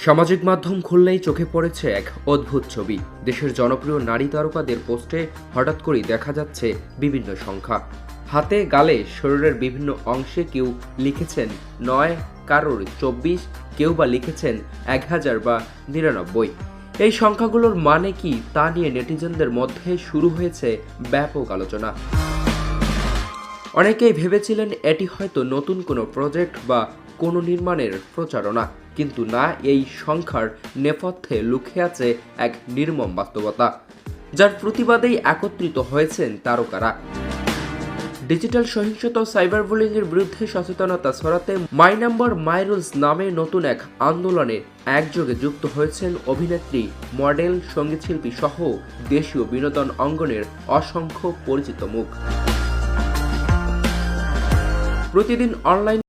সামাজিক মাধ্যম খুললেই চোখে পড়েছে এক অদ্ভুত ছবি। দেশের জনপ্রিয় নারী তারকাদের পোস্টে হঠাৎ করেই দেখা যাচ্ছে বিভিন্ন সংখ্যা। হাতে, গালে, শরীরের বিভিন্ন অংশে কেউ লিখেছেন ৯, কারোর ২৪, কেউ বা লিখেছেন ১০০০ বা ৯৯। এই সংখ্যাগুলোর মানে কি তা নিয়ে নেটিজেনদের মধ্যে শুরু হয়েছে ব্যাপক আলোচনা। অনেকেই ভেবেছিলেন এটি হয়তো নতুন কোনো প্রজেক্ট বা কোনো নির্মাণের প্রচারণা, কিন্তু না, এই সংখ্যার নেপথ্যে লুকিয়ে আছে এক নির্মম বাস্তবতা, যার প্রতিবাদেই একত্রিত হয়েছেন তারকারা। ডিজিটাল সহিংসতা ও সাইবার বুলিংয়ের বিরুদ্ধে সচেতনতা ছড়াতে মাই নাম্বার মাই রুলস নামে নতুন এক আন্দোলনে একযোগে যুক্ত হয়েছেন অভিনেত্রী, মডেল, সঙ্গীতশিল্পী সহ দেশীয় বিনোদন অঙ্গনের অসংখ্য পরিচিত মুখ। প্রতিদিন অনলাইন